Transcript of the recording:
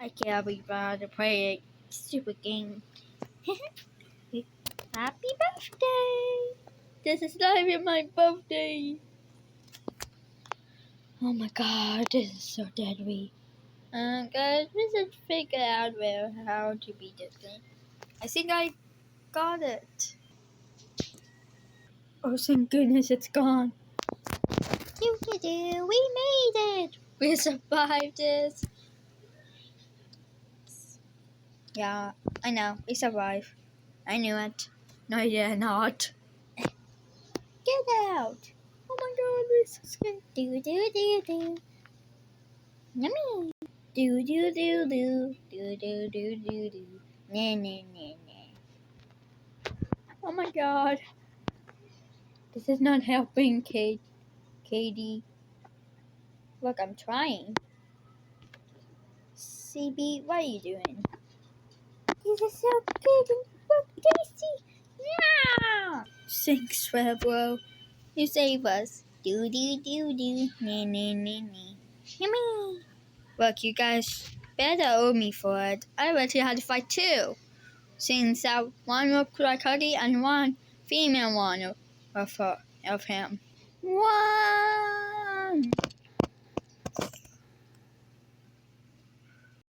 I can't be bothered to play a stupid game. Happy birthday! This is not even my birthday. Oh my god, this is so deadly. Guys, we should figure out how to beat this thing. I think I got it. Oh, thank goodness it's gone. We made it! We survived this. Yeah, I know, we survived. I knew it. No, you did not. Get out! Oh my god, this is good. Do. Yummy! Do. Do. Nah. Oh my god. This is not helping, Katie. Look, I'm trying. CB, what are you doing? This is so good and so tasty. Yeah! Thanks, Rebro. You save us. Do. Nah. Yummy! Look, you guys better owe me for it. I already had to fight two. Since that one was Cuddy and one female one of him. One!